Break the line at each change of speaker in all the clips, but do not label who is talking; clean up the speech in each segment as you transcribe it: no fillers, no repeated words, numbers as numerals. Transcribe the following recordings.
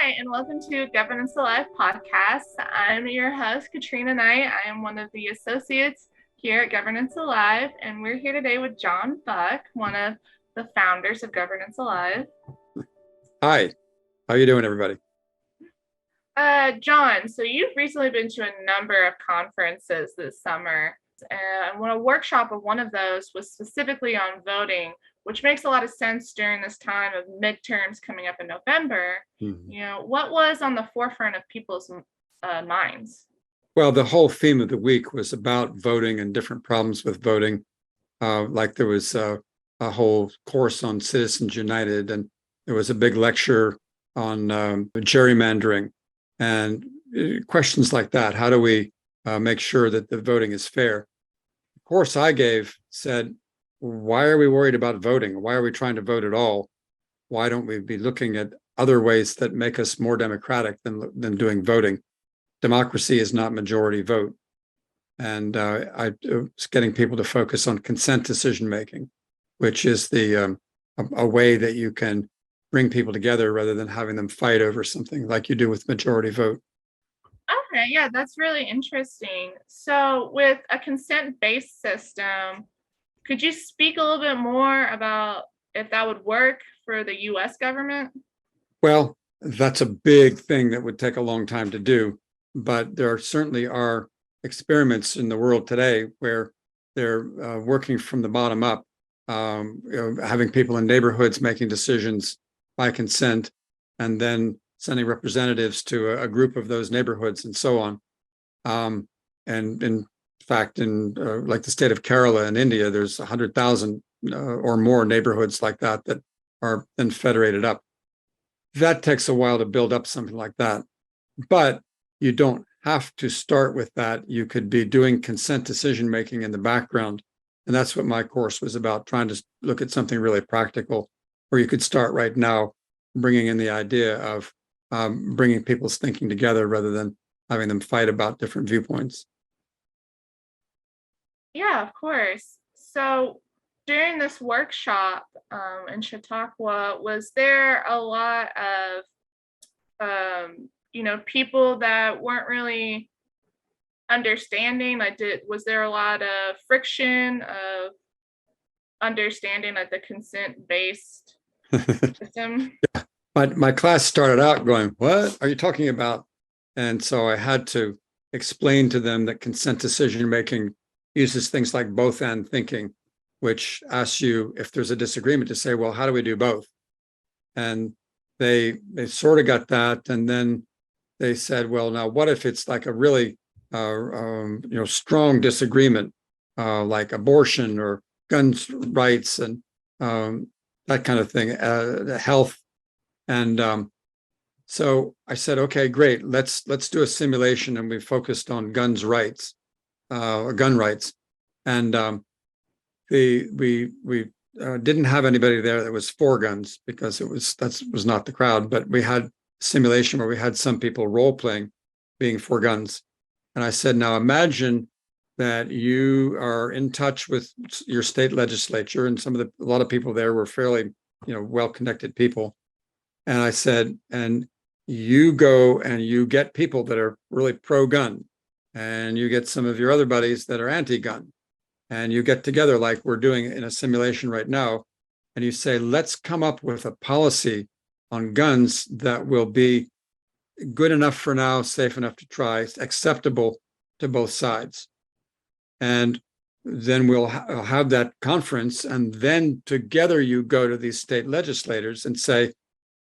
Hi, and welcome to Governance Alive podcast. I'm your host, Katrina Knight. I am one of the associates here at Governance Alive, and we're here today with John Buck, one of the founders of Governance Alive.
Hi, how you doing, everybody?
John, so you've recently been to a number of conferences this summer, and a workshop of one of those was specifically on voting, which makes a lot of sense during this time of midterms coming up in November.
Mm-hmm.
What was on the forefront of people's minds?
Well, the whole theme of the week was about voting and different problems with voting. Like there was a whole course on Citizens United, and there was a big lecture on gerrymandering and questions like that. How do we make sure that the voting is fair? The course I gave said, why are we worried about voting? Why are we trying to vote at all? Why don't we be looking at other ways that make us more democratic than doing voting? Democracy is not majority vote. And I was getting people to focus on consent decision making, which is a way that you can bring people together rather than having them fight over something like you do with majority vote.
Okay, yeah, that's really interesting. So with a consent-based system, could you speak a little bit more about if that would work for the US government?
Well, that's a big thing that would take a long time to do, but there certainly are experiments in the world today where they're working from the bottom up, having people in neighborhoods making decisions by consent, and then sending representatives to a group of those neighborhoods and so on. And in fact, in like the state of Kerala in India, there's 100,000 or more neighborhoods like that are then federated up. That takes a while to build up something like that. But you don't have to start with that. You could be doing consent decision making in the background. And that's what my course was about, trying to look at something really practical where you could start right now, bringing in the idea of bringing people's thinking together rather than having them fight about different viewpoints.
Yeah, of course. So during this workshop in Chautauqua, was there a lot of people that weren't really understanding? Was there a lot of friction of understanding like the consent-based system?
My class started out going, what are you talking about? And so I had to explain to them that consent decision making uses things like both and thinking, which asks you, if there's a disagreement, to say, well, how do we do both? And they sort of got that. And then they said, well, now what if it's like a really strong disagreement, like abortion or gun rights and that kind of thing, health. And so I said, okay, great. Let's do a simulation, and we focused on gun rights, and we didn't have anybody there that was for guns because that was not the crowd. But we had a simulation where we had some people role playing being for guns, and I said, now imagine that you are in touch with your state legislature, and a lot of people there were fairly well-connected people. And I said, and you go and you get people that are really pro-gun, and you get some of your other buddies that are anti-gun, and you get together like we're doing in a simulation right now, and you say, let's come up with a policy on guns that will be good enough for now, safe enough to try, acceptable to both sides. And then we'll have that conference, and then together you go to these state legislators and say,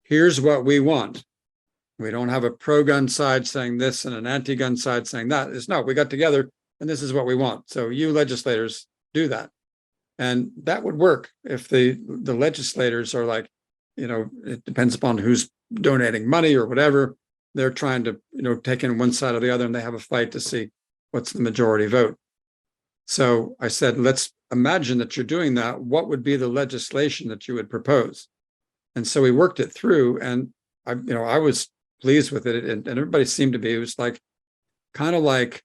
here's what we want. We don't have a pro-gun side saying this and an anti-gun side saying that. We got together and this is what we want. So you legislators do that. And that would work if the legislators are like, it depends upon who's donating money or whatever. They're trying to, take in one side or the other, and they have a fight to see what's the majority vote. So I said, let's imagine that you're doing that. What would be the legislation that you would propose? And so we worked it through, and I was pleased with it, and everybody seemed to be. It was like kind of like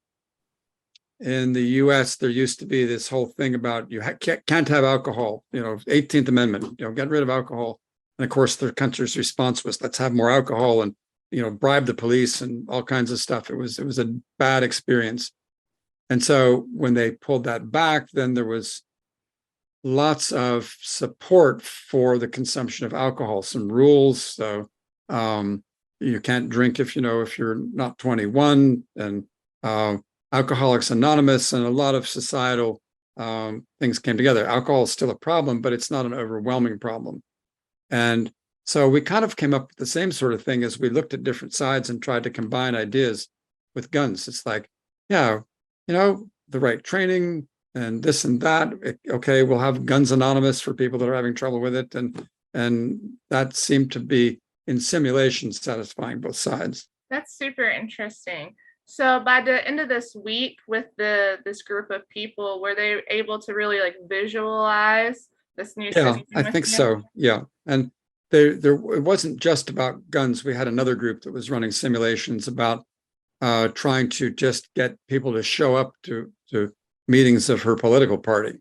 in the U.S. there used to be this whole thing about you can't have alcohol. 18th Amendment. Get rid of alcohol. And of course, the country's response was, let's have more alcohol, and bribe the police and all kinds of stuff. It was a bad experience. And so when they pulled that back, then there was lots of support for the consumption of alcohol, some rules. So you can't drink if you're not 21, and Alcoholics Anonymous and a lot of societal things came together. Alcohol is still a problem, but it's not an overwhelming problem. And so we kind of came up with the same sort of thing as we looked at different sides and tried to combine ideas with guns. It's like, yeah, the right training and this and that. Okay, we'll have Guns Anonymous for people that are having trouble with it. And that seemed to be, in simulation, satisfying both sides.
That's super interesting. So by the end of this week with this group of people, were they able to really visualize this new system?
Yeah, I think so. Yeah. And there it wasn't just about guns. We had another group that was running simulations about trying to just get people to show up to meetings of her political party.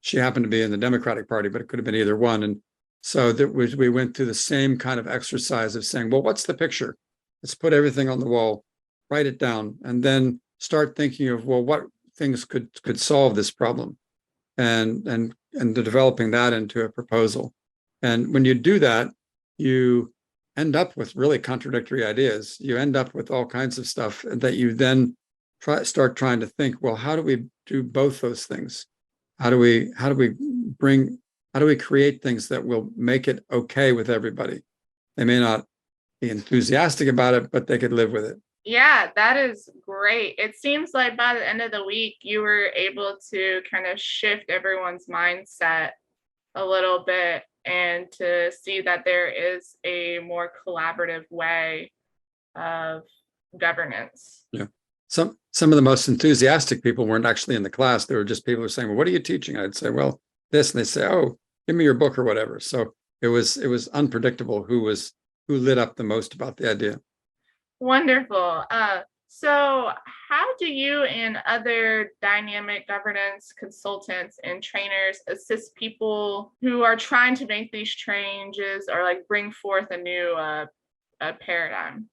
She happened to be in the Democratic Party, but it could have been either one. And so we went through the same kind of exercise of saying, well, what's the picture? Let's put everything on the wall, write it down, and then start thinking of, well, what things could solve this problem, and developing that into a proposal. And when you do that, you end up with really contradictory ideas. You end up with all kinds of stuff that you then start trying to think, well, how do we do both those things? How do we create things that will make it okay with everybody? They may not be enthusiastic about it, but they could live with it.
Yeah, that is great. It seems like by the end of the week, you were able to kind of shift everyone's mindset a little bit and to see that there is a more collaborative way of governance.
Yeah. Some of the most enthusiastic people weren't actually in the class. They were just people who were saying, well, what are you teaching? I'd say, well, this. And they say, oh, give me your book or whatever. So it was unpredictable who lit up the most about the idea.
Wonderful. So how do you and other dynamic governance consultants and trainers assist people who are trying to make these changes or bring forth a new paradigm?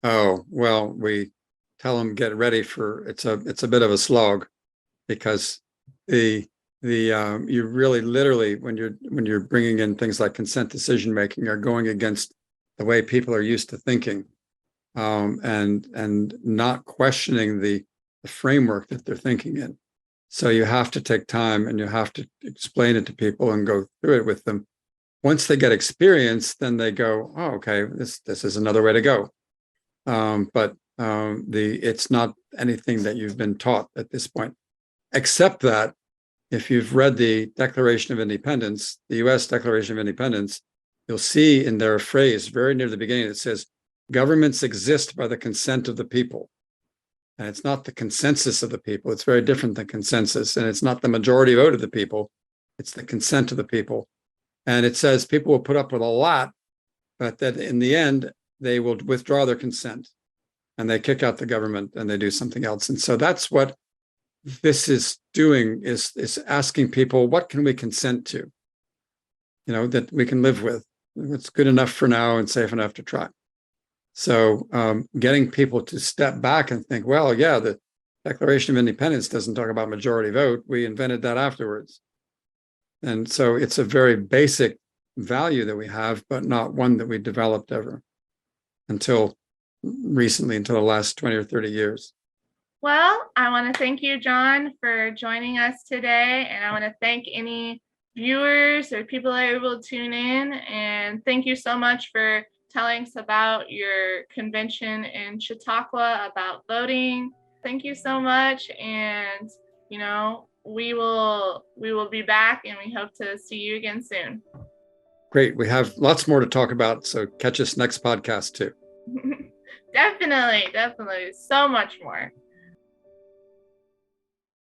Oh, well, we tell them get ready for it's a bit of a slog, because you really literally when you're bringing in things like consent decision making are going against the way people are used to thinking. And not questioning the framework that they're thinking in. So you have to take time and you have to explain it to people and go through it with them. Once they get experience, then they go, oh, okay, this is another way to go. But it's not anything that you've been taught at this point, except that if you've read the Declaration of Independence, the U.S. Declaration of Independence, you'll see in their phrase very near the beginning, it says, governments exist by the consent of the people. And it's not the consensus of the people. It's very different than consensus. And it's not the majority vote of the people. It's the consent of the people. And it says people will put up with a lot, but that in the end, they will withdraw their consent and they kick out the government and they do something else. And so that's what this is doing, is asking people, what can we consent to? That we can live with. It's good enough for now and safe enough to try. So getting people to step back and think, well, yeah, the Declaration of Independence doesn't talk about majority vote. We invented that afterwards. And so it's a very basic value that we have, but not one that we developed ever until recently, until the last 20 or 30 years.
Well, I want to thank you, John, for joining us today. And I want to thank any viewers or people that are able to tune in. And thank you so much for telling us about your convention in Chautauqua about voting. Thank you so much. And, we will be back and we hope to see you again soon.
Great. We have lots more to talk about. So catch us next podcast too.
Definitely. So much more.